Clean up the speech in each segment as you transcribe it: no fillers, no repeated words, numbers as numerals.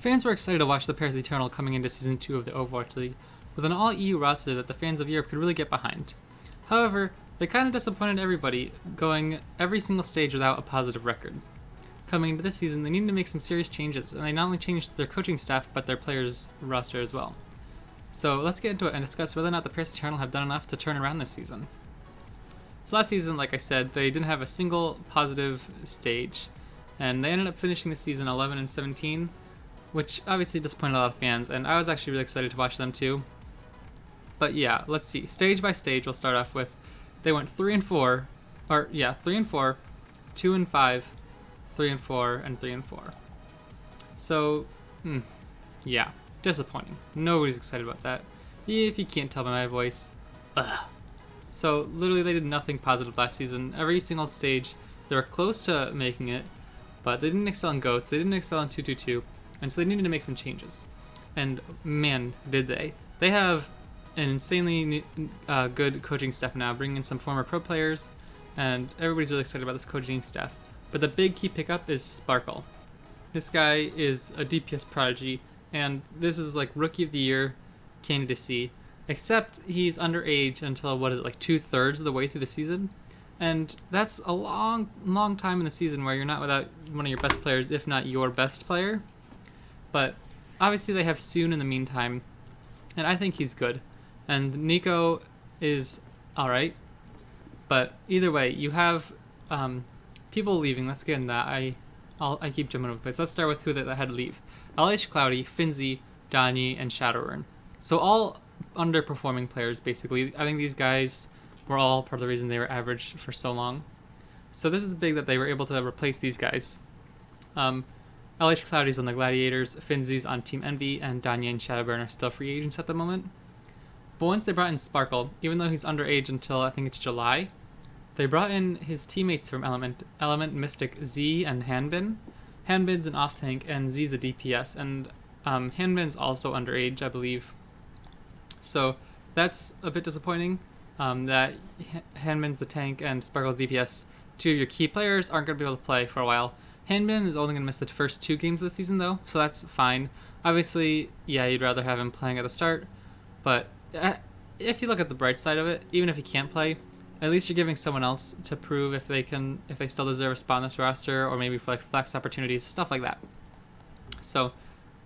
Fans were excited to watch the Paris Eternal coming into Season 2 of the Overwatch League, with an all-EU roster that the fans of Europe could really get behind. However, they kind of disappointed everybody, going every single stage without a positive record. Coming into this season, they needed to make some serious changes, and they not only changed their coaching staff, but their players' roster as well. So let's get into it and discuss whether or not the Paris Eternal have done enough to turn around this season. So last season, like I said, they didn't have a single positive stage, and they ended up finishing the season 11-17, which obviously disappointed a lot of fans, and I was actually really excited to watch them too. But yeah, let's see. Stage by stage, we'll start off with, they went 3-4, 3-4, 2-5, 3-4, and 3-4. So, yeah, disappointing. Nobody's excited about that. If you can't tell by my voice. Ugh. So, literally, they did nothing positive last season. Every single stage, they were close to making it, but they didn't excel in GOATs, they didn't excel in 2-2-2, and so they needed to make some changes. And man, did they. They have an insanely good coaching staff now, bringing in some former pro players, and everybody's really excited about this coaching staff. But the big key pickup is Sparkle. This guy is a DPS prodigy, and this is like Rookie of the Year candidacy, except he's underage until, like 2/3 of the way through the season. And that's a long time in the season where you're not without one of your best players, if not your best player. But obviously they have Soon in the meantime, and I think he's good. And Nico is alright. But either way, you have people leaving. Let's get into that. I keep jumping over place. Let's start with who that had to leave. LH Cloudy, Finzi, Donnie, and Shadowrun. So all underperforming players, basically. I think these guys were all part of the reason they were average for so long. So this is big that they were able to replace these guys. LH Cloudy's on the Gladiators, Finzi's on Team Envy, and Donnie and Shadowburn are still free agents at the moment. But once they brought in Sparkle, even though he's underage until I think it's July, they brought in his teammates from Element, Mystic, Z, and Hanbin. Hanbin's an off-tank, and Z's a DPS, and Hanbin's also underage, I believe. So that's a bit disappointing, that Hanbin's the tank and Sparkle's DPS, two of your key players, aren't going to be able to play for a while. Hanbin is only going to miss the first 2 games of the season, though, so that's fine. Obviously, yeah, you'd rather have him playing at the start, but if you look at the bright side of it, even if he can't play, at least you're giving someone else to prove if they still deserve a spot on this roster, or maybe for like flex opportunities, stuff like that. So,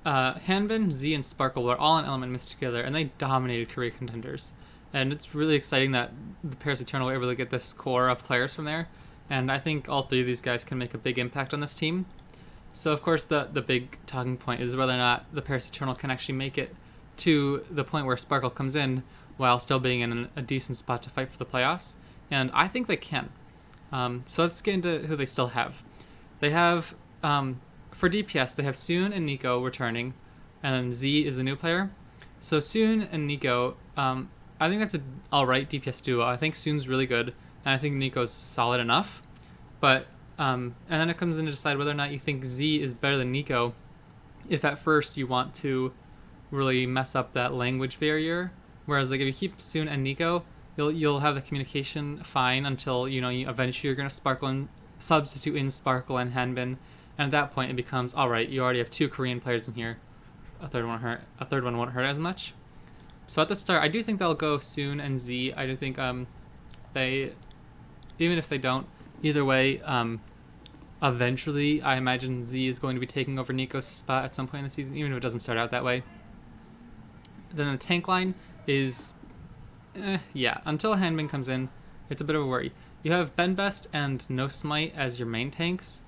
Hanbin, Z, and Sparkle were all in Element mixed together, and they dominated career contenders. And it's really exciting that the Paris Eternal were able to get this core of players from there, and I think all 3 of these guys can make a big impact on this team. So, of course, the big talking point is whether or not the Paris Eternal can actually make it to the point where Sparkle comes in while still being in a decent spot to fight for the playoffs, and I think they can. So let's get into who they still have. They have, for DPS, they have Soon and Nico returning, and then Z is the new player. So Soon and Nico, I think that's an alright DPS duo. I think Soon's really good, and I think Nico's solid enough. But, and then it comes in to decide whether or not you think Z is better than Nico, if at first you want to really mess up that language barrier. Whereas like if you keep Soon and Nico, you'll have the communication fine until eventually you're gonna substitute in Sparkle and Hanbin, and at that point it becomes alright. You already have 2 Korean players in here. A third one won't hurt as much. So at the start, I do think they'll go Soon and Z. I do think they, even if they don't, either way, eventually I imagine Z is going to be taking over Nico's spot at some point in the season, even if it doesn't start out that way. Then the tank line is, until Hanbin comes in, it's a bit of a worry. You have Benbest and No Smite as your main tanks,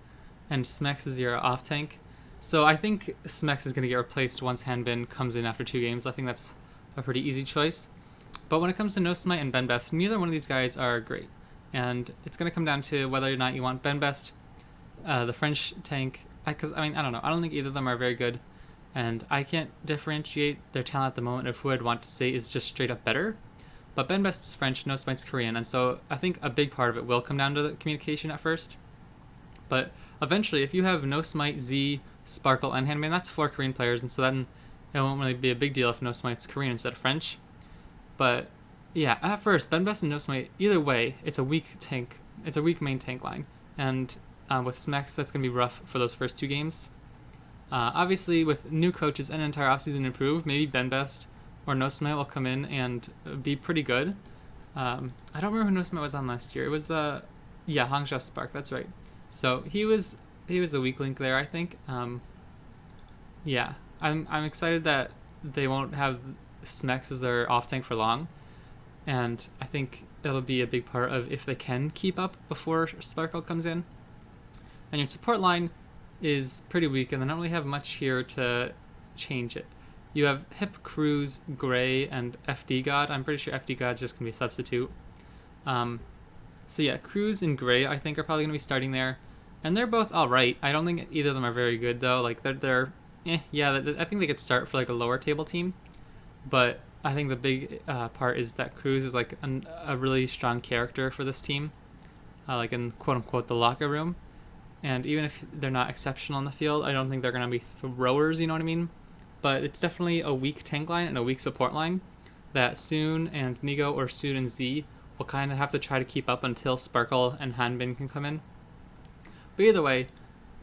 and Smex is your off tank. So I think Smex is going to get replaced once Hanbin comes in after 2 games. I think that's a pretty easy choice. But when it comes to No Smite and Benbest, neither one of these guys are great. And it's going to come down to whether or not you want Benbest, the French tank, because I don't know. I don't think either of them are very good. And I can't differentiate their talent at the moment of who I'd want to say is just straight up better. But Benbest is French, No Smite's Korean, and so I think a big part of it will come down to the communication at first. But eventually, if you have No Smite, Z, Sparkle, and Hanbin, that's 4 Korean players, and so then it won't really be a big deal if No Smite's Korean instead of French. But yeah, at first, Benbest and No Smite, either way, it's a weak tank. It's a weak main tank line. And with Smex, that's going to be rough for those first 2 games. Obviously, with new coaches and an entire offseason improved, maybe Ben Best or No Smite will come in and be pretty good. I don't remember who No Smite was on last year. It was Hangzhou Spark. That's right. So he was a weak link there, I think. Yeah, I'm excited that they won't have Smex as their off tank for long, and I think it'll be a big part of if they can keep up before Sparkle comes in. And your support line is pretty weak, and they don't really have much here to change it. You have Hip, Cruz, Gray, and FD God. I'm pretty sure FD God's just going to be a substitute. So yeah, Cruz and Gray I think are probably going to be starting there. And they're both alright. I don't think either of them are very good though. Like they're I think they could start for like a lower table team. But I think the big part is that Cruz is like a really strong character for this team. Like in quote unquote the locker room. And even if they're not exceptional on the field, I don't think they're going to be throwers, you know what I mean? But it's definitely a weak tank line and a weak support line that Soon and Nigo or Soon and Z will kind of have to try to keep up until Sparkle and Hanbin can come in. But either way,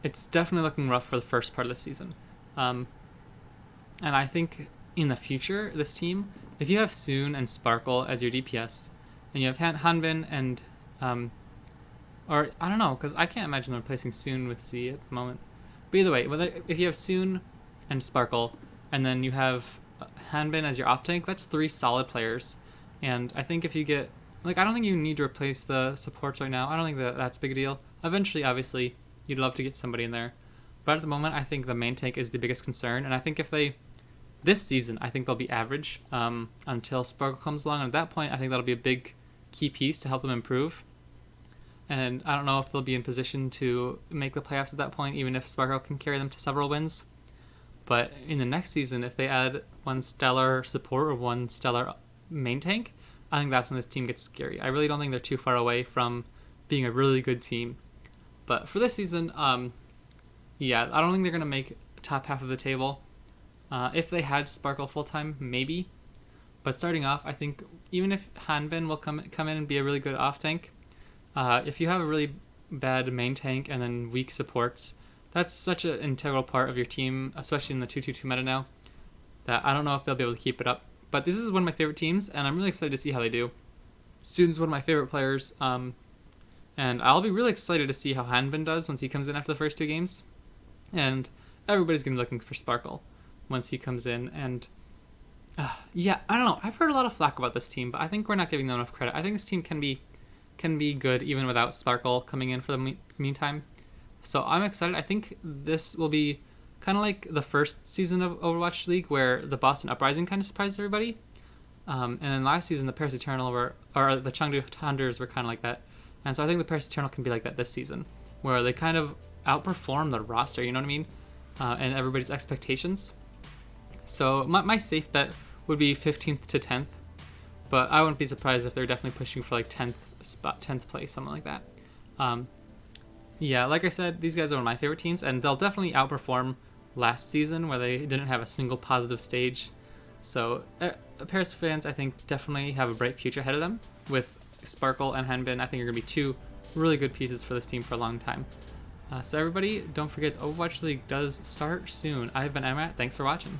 it's definitely looking rough for the first part of the season. And I think in the future, this team, if you have Soon and Sparkle as your DPS, and you have Hanbin and or I don't know, because I can't imagine them replacing Soon with Z at the moment. But either way, if you have Soon and Sparkle, and then you have Hanbin as your off tank, that's 3 solid players. And I think if you get, like, I don't think you need to replace the supports right now. I don't think that's a big deal. Eventually, obviously, you'd love to get somebody in there. But at the moment, I think the main tank is the biggest concern. And I think this season, I think they'll be average until Sparkle comes along. And at that point, I think that'll be a big key piece to help them improve. And I don't know if they'll be in position to make the playoffs at that point, even if Sparkle can carry them to several wins. But in the next season, if they add 1 stellar support or 1 stellar main tank, I think that's when this team gets scary. I really don't think they're too far away from being a really good team. But for this season, I don't think they're going to make top half of the table. If they had Sparkle full-time, maybe. But starting off, I think even if Hanbin will come in and be a really good off tank, if you have a really bad main tank and then weak supports, that's such an integral part of your team, especially in the 2-2-2 meta now, that I don't know if they'll be able to keep it up. But this is one of my favorite teams, and I'm really excited to see how they do. Student's one of my favorite players, and I'll be really excited to see how Hanbin does once he comes in after the first 2 games. And everybody's going to be looking for Sparkle once he comes in. And I don't know. I've heard a lot of flack about this team, but I think we're not giving them enough credit. I think this team can be good even without Sparkle coming in for the meantime. So I'm excited. I think this will be kind of like the first season of Overwatch League where the Boston Uprising kind of surprised everybody. And then last season, the Paris Eternal or the Chengdu Thunders were kind of like that. And so I think the Paris Eternal can be like that this season, where they kind of outperform the roster, you know what I mean? And everybody's expectations. So my safe bet would be 15th to 10th. But I wouldn't be surprised if they're definitely pushing for like 10th place, something like that. Like I said, these guys are one of my favorite teams, and they'll definitely outperform last season where they didn't have a single positive stage. So Paris fans, I think, definitely have a bright future ahead of them. With Sparkle and Hanbin, I think are going to be 2 really good pieces for this team for a long time. So everybody, don't forget, Overwatch League does start soon. I've been Emrat. Thanks for watching.